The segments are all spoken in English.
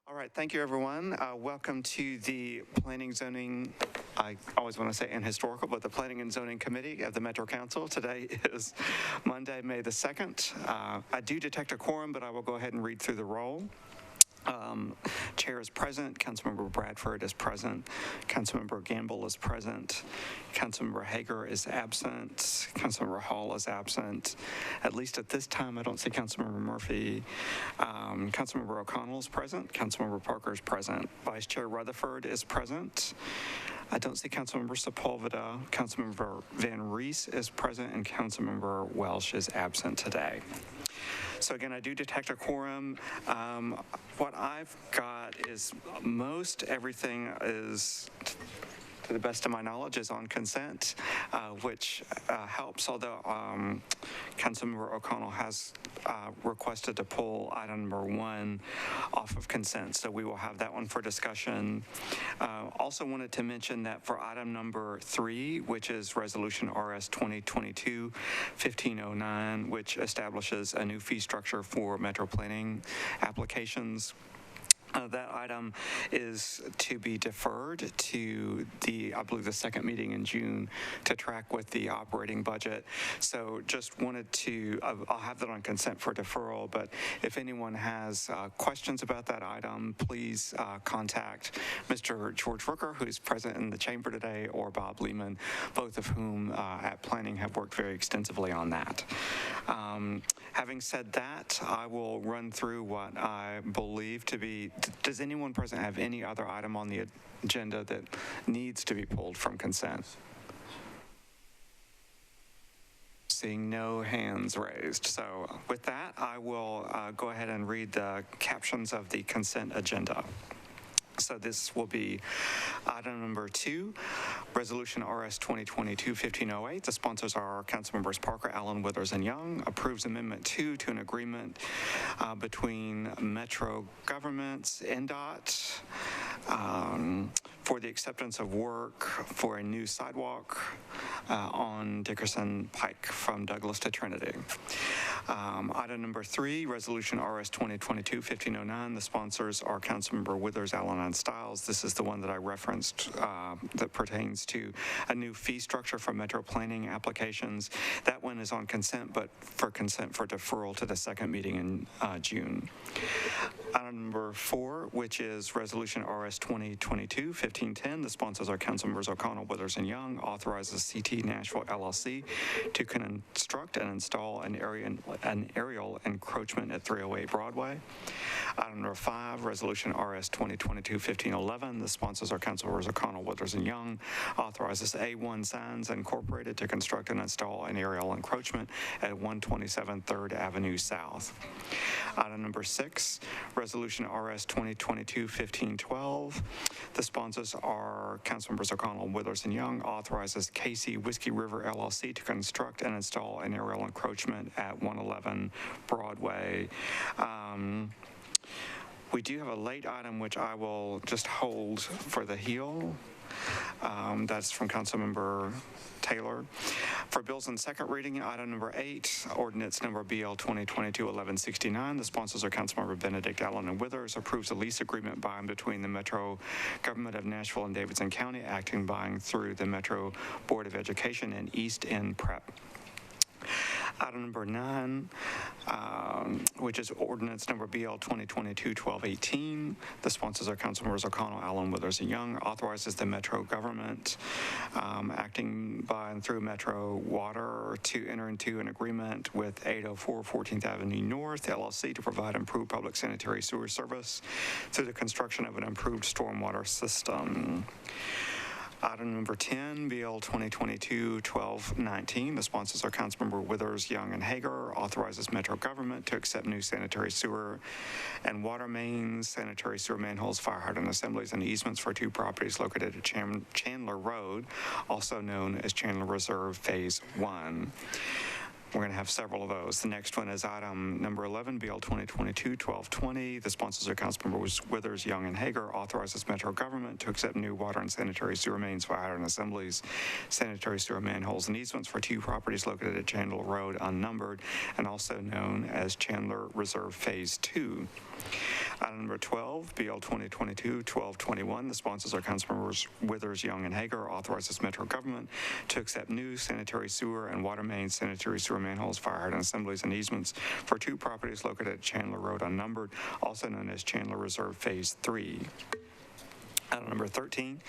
All right, thank you, everyone. Welcome to the Planning, Zoning, I always want to say and Historical, but the Planning and Zoning Committee of the Metro Council. Today is Monday, May the 2nd. I do detect a quorum, but I will go ahead and read through the roll. Chair is present. Councilmember Bradford is present. Councilmember Gamble is present. Councilmember Hager is absent. Councilmember Hall is absent. At least at this time, I don't see Councilmember Murphy. Councilmember O'Connell is present. Councilmember Parker is present. Vice Chair Rutherford is present. I don't see Councilmember Sepulveda. Councilmember Van Rees is present, and Councilmember Welsh is absent today. So again, I do detect a quorum. What I've got is most everything is, to the best of my knowledge, is on consent, which helps, although Councilmember O'Connell has requested to pull item number 1 off of consent, so we will have that one for discussion. Also wanted to mention that for item number 3, which is Resolution RS 2022-1509, which establishes a new fee structure for metro planning applications, that item is to be deferred to I believe the second meeting in June to track with the operating budget. So just wanted to, I'll have that on consent for deferral, but if anyone has questions about that item, please contact Mr. George Rooker, who's present in the chamber today, or Bob Lehman, both of whom at Planning have worked very extensively on that. Having said that, I will run through what I believe to be. Does anyone present have any other item on the agenda that needs to be pulled from consent? Seeing no hands raised. So with that, I will go ahead and read the captions of the consent agenda. So this will be item number 2, Resolution RS 2022-1508. The sponsors are Councilmembers Parker, Allen, Withers, and Young. Approves Amendment 2 to an agreement between Metro Governments, NDOT, for the acceptance of work for a new sidewalk on Dickerson Pike from Douglas to Trinity. Item number 3, Resolution RS 2022-1509. The sponsors are Councilmember Withers, Allen, and Stiles. This is the one that I referenced that pertains to a new fee structure for metro planning applications. That one is on consent, but for consent for deferral to the second meeting in June. Item number 4, which is Resolution RS 2022-1510. The sponsors are Councilmembers O'Connell, Withers, and Young. Authorizes CT Nashville LLC to construct and install an aerial encroachment at 308 Broadway. Item number 5, Resolution RS 2022-1511. The sponsors are Councilmembers O'Connell, Withers, and Young. Authorizes A1 Signs Incorporated to construct and install an aerial encroachment at 127 3rd Avenue South. Item number 6, Resolution RS 2022-1512. The sponsors are Councilmembers O'Connell, Withers, and Young. Authorizes Casey Whiskey River LLC to construct and install an aerial encroachment at 111 Broadway. We do have a late item, which I will just hold for the heel. That's from Councilmember Taylor. For bills in second reading, item number 8, ordinance number BL 2022-1169. The sponsors are Councilmember Benedict, Allen, and Withers. Approves a lease agreement by and between the Metro Government of Nashville and Davidson County, acting by and through the Metro Board of Education and East End Prep. Item number 9, which is ordinance number BL 2022-1218. The sponsors are Councilmembers O'Connell, Allen, Withers, and Young. Authorizes the Metro government, acting by and through Metro Water, to enter into an agreement with 804 14th Avenue North LLC to provide improved public sanitary sewer service through the construction of an improved stormwater system. Item number 10, BL 2022-1219. The sponsors are Councilmember Withers, Young, and Hager. Authorizes Metro government to accept new sanitary sewer and water mains, sanitary sewer manholes, fire hydrant assemblies, and easements for 2 properties located at Chandler Road, also known as Chandler Reserve Phase 1. We're going to have several of those. The next one is item number 11, BL 2022-1220. The sponsors are Councilmembers Withers, Young, and Hager. Authorizes Metro government to accept new water and sanitary sewer mains, fire hydrant assemblies, sanitary sewer manholes, and easements for 2 properties located at Chandler Road, unnumbered, and also known as Chandler Reserve Phase 2. Item number 12, BL 2022-1221. The sponsors are Councilmembers Withers, Young, and Hager. Authorizes Metro government to accept new sanitary sewer and water mains, sanitary sewer manholes, fire hydrant assemblies, and easements for 2 properties located at Chandler Road Unnumbered, also known as Chandler Reserve Phase 3. Item number 13,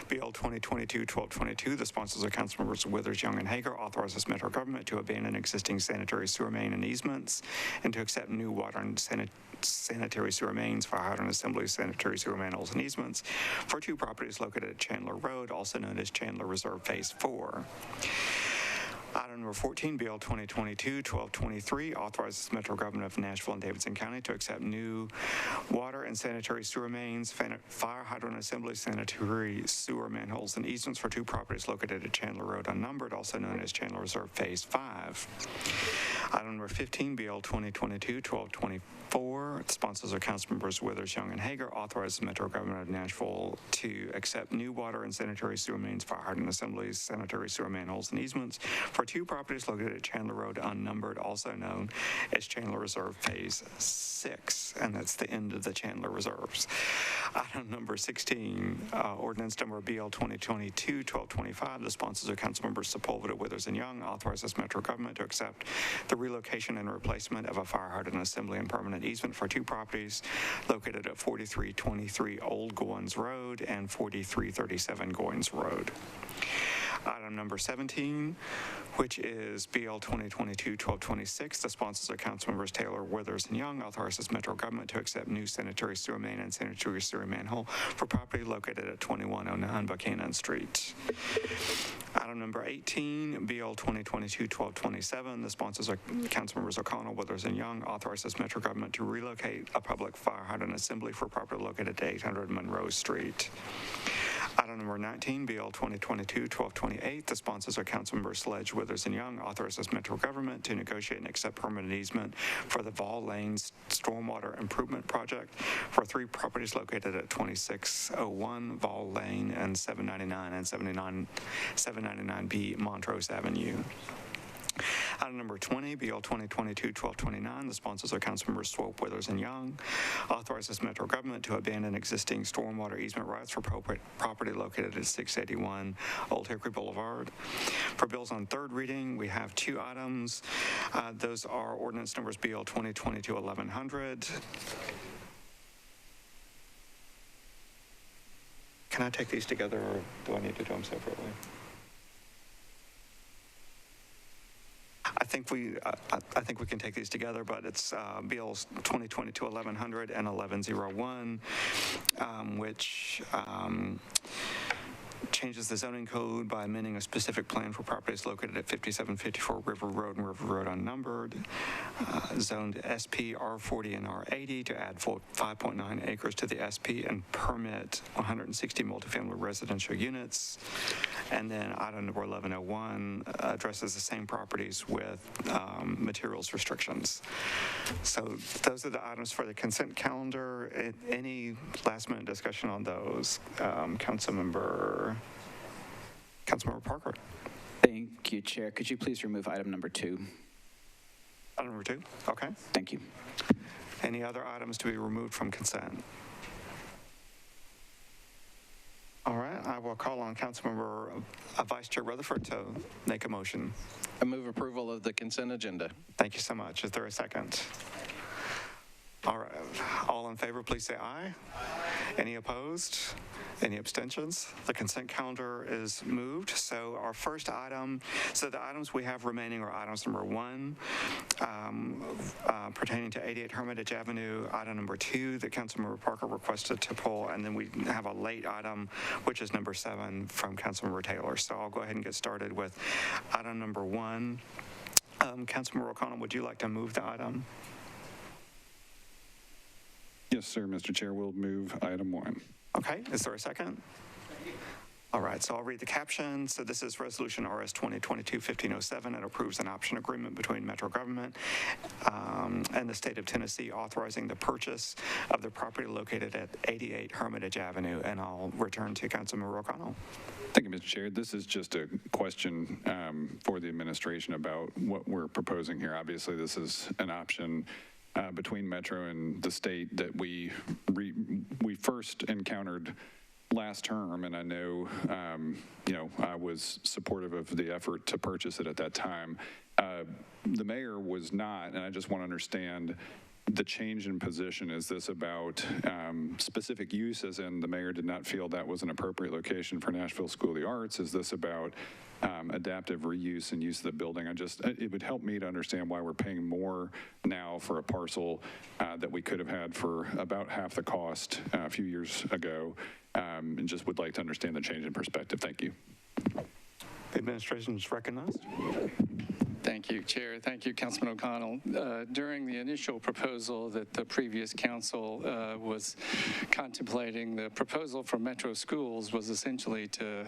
BL 2022-1222. The sponsors are Councilmembers Withers, Young, and Hager. Authorizes Metro government to abandon existing sanitary sewer main and easements and to accept new water and sanitary sewer mains, fire hydrant assemblies, sanitary sewer manholes, and easements for 2 properties located at Chandler Road, also known as Chandler Reserve Phase 4. Item number 14, BL 2022-1223, authorizes Metro government of Nashville and Davidson County to accept new water and sanitary sewer mains, fire hydrant assemblies, sanitary sewer manholes, and easements for 2 properties located at Chandler Road Unnumbered, also known as Chandler Reserve Phase 5. Item number 15, BL 2022-1224, sponsors are Councilmembers Withers, Young, and Hager. Authorizes Metro government of Nashville to accept new water and sanitary sewer mains, fire hydrant assemblies, sanitary sewer manholes, and easements for 2 properties located at Chandler Road Unnumbered, also known as Chandler Reserve Phase 6, and that's the end of the Chandler Reserves. Item number 16, ordinance number BL 2022-1225. The sponsors are Councilmembers Sepulveda, Withers, and Young. Authorizes Metro government to accept the relocation and replacement of a fire hydrant assembly and permanent easement for 2 properties located at 4323 Old Goins Road and 4337 Goins Road. Item number 17, which is BL 2022-1226. The sponsors are Councilmembers Taylor, Withers, and Young. Authorizes Metro government to accept new sanitary sewer main and sanitary sewer manhole for property located at 2109 Buchanan Street. Item number 18, BL 2022-1227. The sponsors are Councilmembers O'Connell, Withers, and Young. Authorizes Metro government to relocate a public fire hydrant assembly for property located at 800 Monroe Street. Item number 19, BL 2022-1228. The sponsors are Councilmembers Sledge, Withers, and Young. Authorizes Metro government to negotiate and accept permanent easement for the Vol Lanes Stormwater Improvement Project for 3 properties located at 2601 Vol Lane and 799 and 799B Montrose Avenue. Item number 20, BL 2022-1229. The sponsors are Councilmembers Swope, Withers, and Young. Authorizes Metro government to abandon existing stormwater easement rights for property located at 681 Old Hickory Boulevard. For bills on 3rd reading, we have 2 items. Those are ordinance numbers BL 2022-1100. Can I take these together, or do I need to do them separately? I think we can take these together, but it's bills 2022-1100 and 1101, which changes the zoning code by amending a specific plan for properties located at 5754 River Road and River Road Unnumbered, zoned SP R40 and R80 to add 5.9 acres to the SP and permit 160 multifamily residential units. And then item number 1101 addresses the same properties with materials restrictions. So those are the items for the consent calendar. Any last minute discussion on those? Councilmember Parker. Thank you, Chair. Could you please remove item number 2? Item number 2? Okay. Thank you. Any other items to be removed from consent? All right, I will call on Councilmember Vice Chair Rutherford to make a motion. I move approval of the consent agenda. Thank you so much. Is there a second? All right, all in favor, please say aye. Any opposed? Any abstentions? The consent calendar is moved. So our first item, so the items we have remaining are items number 1, pertaining to 88 Hermitage Avenue, item number 2 that Councilmember Parker requested to pull, and then we have a late item, which is number 7 from Councilmember Taylor. So I'll go ahead and get started with item number 1. Councilmember O'Connell, would you like to move the item? Yes, sir, Mr. Chair. We'll move item 1. Okay, is there a second? All right, so I'll read the caption. So this is Resolution RS 2022-1507. It approves an option agreement between Metro government and the state of Tennessee authorizing the purchase of the property located at 88 Hermitage Avenue. And I'll return to Councilmember O'Connell. Thank you, Mr. Chair. This is just a question for the administration about what we're proposing here. Obviously, this is an option between Metro and the state that we first encountered last term, and I know, I was supportive of the effort to purchase it at that time. The mayor was not, and I just want to understand the change in position. Is this about specific use, as in the mayor did not feel that was an appropriate location for Nashville School of the Arts? Is this about adaptive reuse and use of the building? It would help me to understand why we're paying more now for a parcel that we could have had for about half the cost a few years ago, and just would like to understand the change in perspective. Thank you. The administration is recognized. Thank you, Chair. Thank you, Councilman O'Connell. During the initial proposal that the previous council was contemplating, the proposal from Metro Schools was essentially to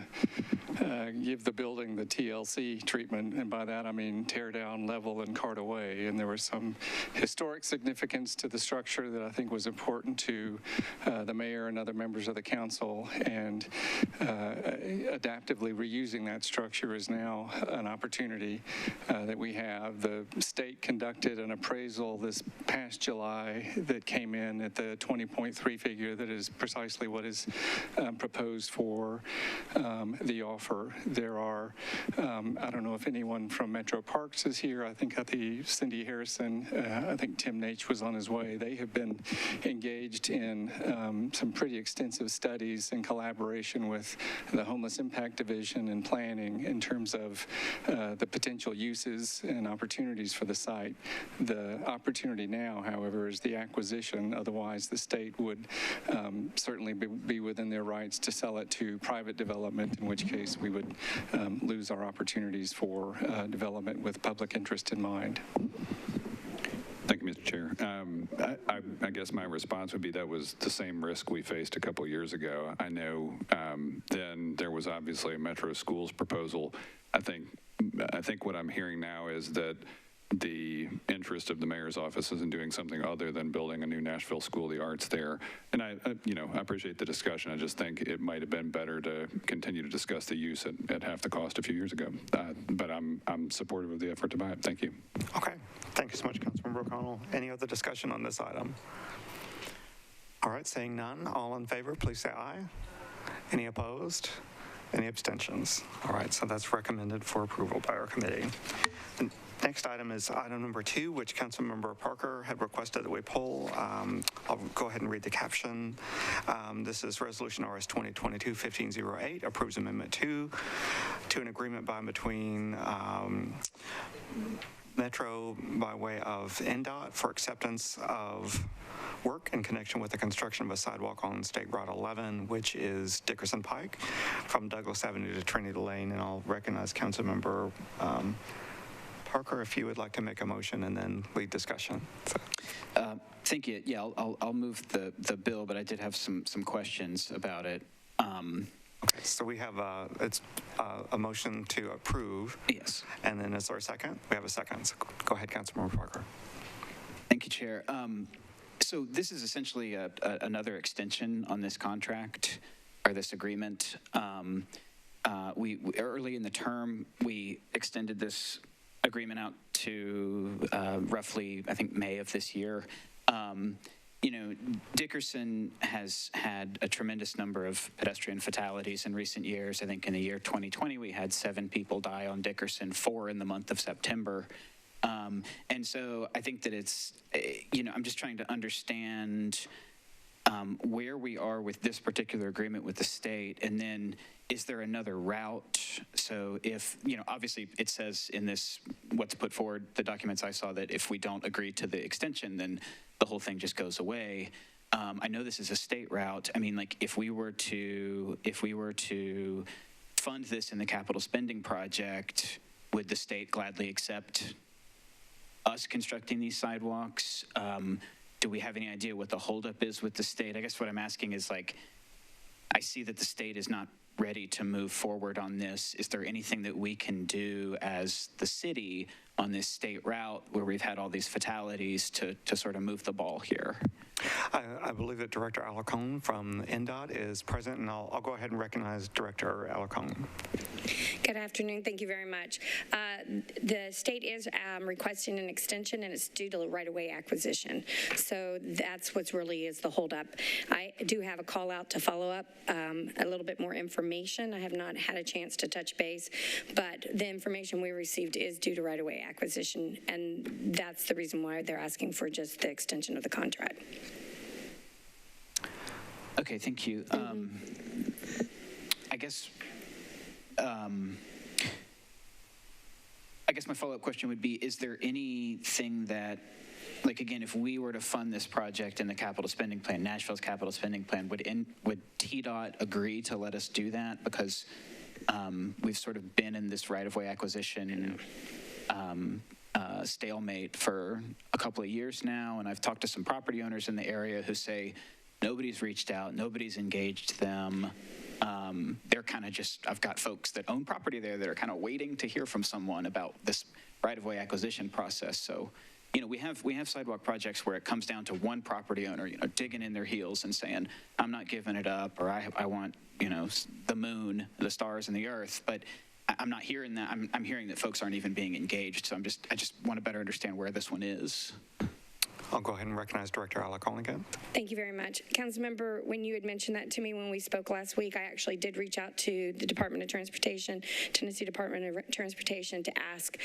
give the building the TLC treatment, and by that I mean tear down, level, and cart away. And there was some historic significance to the structure that I think was important to the mayor and other members of the council, and adaptively reusing that structure is now an opportunity that we have. The state conducted an appraisal this past July that came in at the 20.3 figure that is precisely what is proposed for the offer. There are, I don't know if anyone from Metro Parks is here. I think Cindy Harrison, I think Tim Naich was on his way. They have been engaged in some pretty extensive studies in collaboration with the Homeless Impact Division and planning in terms of the potential uses and opportunities for the site. The opportunity now, however, is the acquisition. Otherwise, the state would certainly be within their rights to sell it to private development, in which case we would lose our opportunities for development with public interest in mind. Thank you, Mr. Chair. I guess my response would be that was the same risk we faced a couple years ago. I know then there was obviously a Metro Schools proposal. I think what I'm hearing now is that the interest of the mayor's office is in doing something other than building a new Nashville School of the Arts there. And I appreciate the discussion. I just think it might have been better to continue to discuss the use at half the cost a few years ago. But I'm supportive of the effort to buy it. Thank you. Okay. Thank you so much, Councilmember O'Connell. Any other discussion on this item? All right, seeing none, all in favor, please say aye. Any opposed? Any abstentions? All right, so that's recommended for approval by our committee. The next item is item number 2, which Councilmember Parker had requested that we pull. I'll go ahead and read the caption. This is Resolution RS 2022-1508, approves Amendment 2 to an agreement by and between Metro by way of NDOT for acceptance of work in connection with the construction of a sidewalk on State Route 11, which is Dickerson Pike from Douglas Avenue to Trinity Lane. And I'll recognize Councilmember Parker if you would like to make a motion and then lead discussion. Thank you. Yeah, I'll move the bill, but I did have some questions about it. Okay, so we have a motion to approve. Yes. And then is there a second? We have a second. So go ahead, Councilmember Parker. Thank you, Chair. So this is essentially another extension on this contract or this agreement. We early in the term, we extended this agreement out to roughly, I think, May of this year. Dickerson has had a tremendous number of pedestrian fatalities in recent years. I think in the year 2020, we had 7 people die on Dickerson, 4 in the month of September. And so I think that it's, I'm just trying to understand where we are with this particular agreement with the state, and then is there another route? So if, obviously it says in this, what's put forward, the documents I saw, that if we don't agree to the extension, then the whole thing just goes away. I know this is a state route. I mean, like if we were to fund this in the capital spending project, would the state gladly accept us constructing these sidewalks? Do we have any idea what the holdup is with the state? I guess what I'm asking is, like, I see that the state is not ready to move forward on this, is there anything that we can do as the city on this state route where we've had all these fatalities to sort of move the ball here? I believe that Director Alarcon from NDOT is present, and I'll go ahead and recognize Director Alarcon. Good afternoon. Thank you very much. The state is requesting an extension, and it's due to right-of-way acquisition. So that's what's really is the holdup. I do have a call out to follow up a little bit more information. I have not had a chance to touch base, but the information we received is due to right-of-way acquisition, and that's the reason why they're asking for just the extension of the contract. Okay, thank you. I guess my follow-up question would be, is there anything that, like, again, if we were to fund this project in the capital spending plan, Nashville's capital spending plan, would TDOT agree to let us do that? Because we've sort of been in this right-of-way acquisition stalemate for a couple of years now, and I've talked to some property owners in the area who say nobody's reached out, nobody's engaged them. They're kind of just, I've got folks that own property there that are kind of waiting to hear from someone about this right-of-way acquisition process. So, you know, we have sidewalk projects where it comes down to one property owner, you know, digging in their heels and saying, I'm not giving it up, or I want, you know, the moon, the stars, and the earth. But I'm not hearing that. I'm hearing that folks aren't even being engaged. So I just want to better understand where this one is. I'll go ahead and recognize Director Alarcon again. Thank you very much. Councilmember, when you had mentioned that to me when we spoke last week, I actually did reach out to the Department of Transportation, Tennessee Department of Transportation, to ask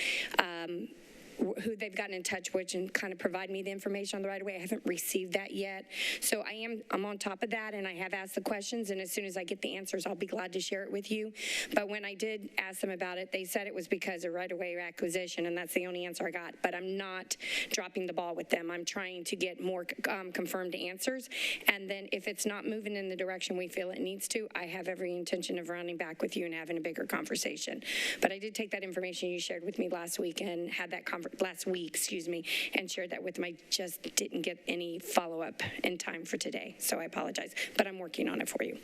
who they've gotten in touch with and kind of provide me the information on the right of way. I haven't received that yet. So I'm on top of that, and I have asked the questions, and as soon as I get the answers, I'll be glad to share it with you. But when I did ask them about it, they said it was because of right of way acquisition, and that's the only answer I got. But I'm not dropping the ball with them. I'm trying to get more confirmed answers, and then if it's not moving in the direction we feel it needs to, I have every intention of rounding back with you and having a bigger conversation. But I did take that information you shared with me last week and had that and shared that with them. I just didn't get any follow-up in time for today, so I apologize. But I'm working on it for you.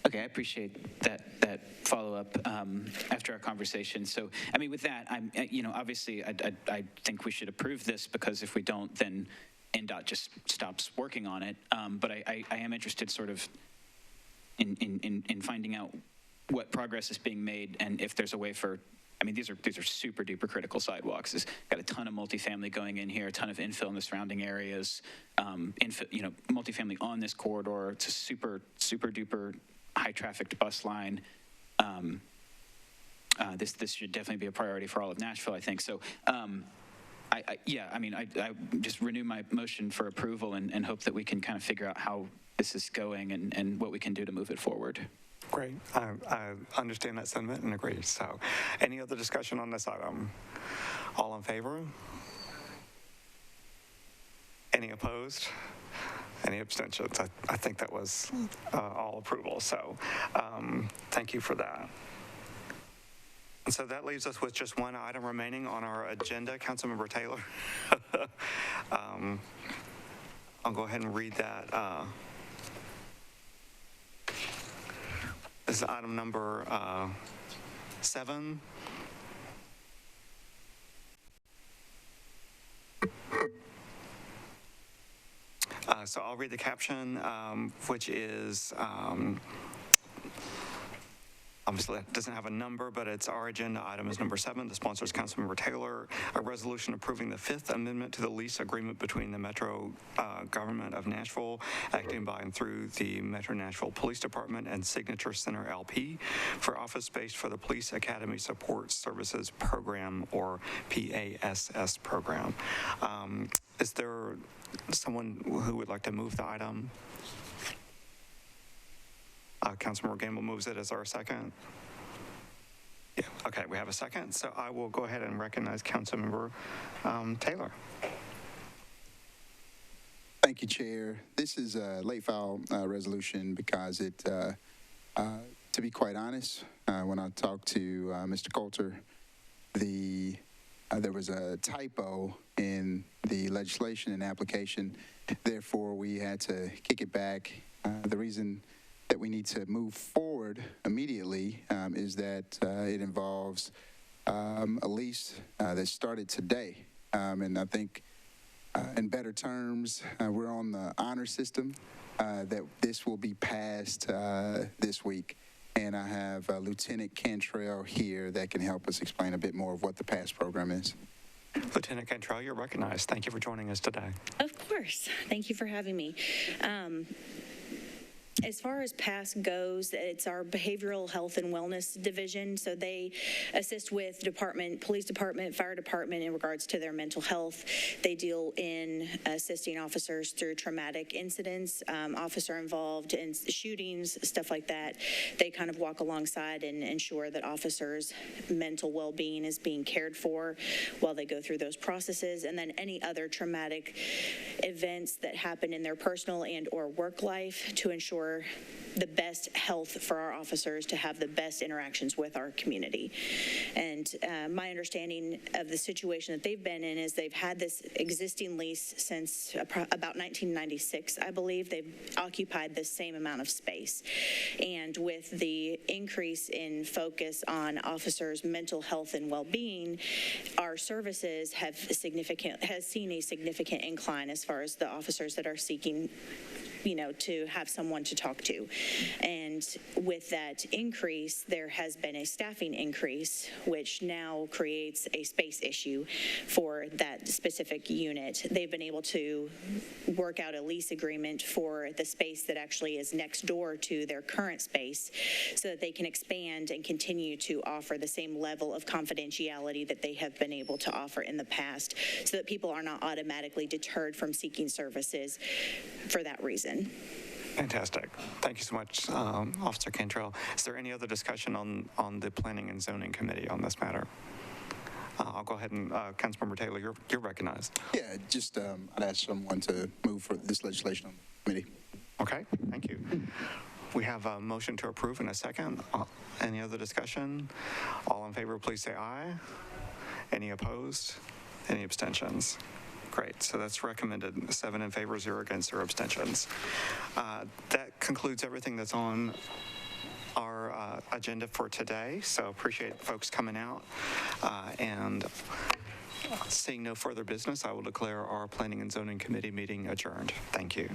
Okay, I appreciate that follow-up after our conversation. So, I mean, with that, obviously, I think we should approve this, because if we don't, then NDOT just stops working on it. But I am interested sort of in finding out what progress is being made, and if there's a way for, I mean, these are super duper critical sidewalks. There's got a ton of multifamily going in here, a ton of infill in the surrounding areas, multifamily on this corridor. It's a super duper high traffic bus line. This should definitely be a priority for all of Nashville, I think. So, I just renew my motion for approval and hope that we can kind of figure out how this is going and what we can do to move it forward. Great. I understand that sentiment and agree. So, any other discussion on this item? All in favor? Any opposed? Any abstentions? I think that was all approval. So, thank you for that. And so that leaves us with just one item remaining on our agenda. Councilmember Taylor. I'll go ahead and read that. This is item number 7. So I'll read the caption, which is, obviously it doesn't have a number, but it's our agenda item is number 7. The sponsor is Councilmember Taylor, a resolution approving the 5th Amendment to the lease agreement between the Metro government of Nashville, acting by and through the Metro Nashville Police Department and Signature Center LP for office space for the Police Academy Support Services Program, or PASS program. Is there someone who would like to move the item? Councilmember Gamble moves it as our second. Yeah, okay, we have a second. So I will go ahead and recognize Councilmember Taylor. Thank you, Chair. This is a late file resolution because it, to be quite honest, when I talked to Mr. Coulter, there was a typo in the legislation and application. Therefore, we had to kick it back. The reason that we need to move forward forward immediately is that it involves a lease that started today. And I think in better terms, we're on the honor system, that this will be passed this week. And I have Lieutenant Cantrell here that can help us explain a bit more of what the PASS program is. Lieutenant Cantrell, you're recognized. Thank you for joining us today. Of course. Thank you for having me. As far as PASS goes, it's our Behavioral Health and Wellness Division, so they assist with police department, fire department in regards to their mental health. They deal in assisting officers through traumatic incidents, officer involved in shootings, stuff like that. They kind of walk alongside and ensure that officers' mental well-being is being cared for while they go through those processes, and then any other traumatic events that happen in their personal and or work life to ensure the best health for our officers to have the best interactions with our community. And my understanding of the situation that they've been in is they've had this existing lease since about 1996, I believe. They've occupied the same amount of space. And with the increase in focus on officers' mental health and well-being, our services has seen a significant incline as far as the officers that are seeking to have someone to talk to. And with that increase, there has been a staffing increase, which now creates a space issue for that specific unit. They've been able to work out a lease agreement for the space that actually is next door to their current space so that they can expand and continue to offer the same level of confidentiality that they have been able to offer in the past, so that people are not automatically deterred from seeking services for that reason. Fantastic. Thank you so much, Officer Cantrell. Is there any other discussion on the Planning and Zoning Committee on this matter? I'll go ahead and, Councilmember Taylor, you're recognized. Yeah, just I'd ask someone to move for this legislation on the committee. Okay, thank you. We have a motion to approve in a second. Any other discussion? All in favor, please say aye. Any opposed? Any abstentions? Great, so that's recommended. 7 in favor, 0 against, 0 abstentions. That concludes everything that's on our agenda for today, so appreciate folks coming out. And seeing no further business, I will declare our Planning and Zoning Committee meeting adjourned. Thank you.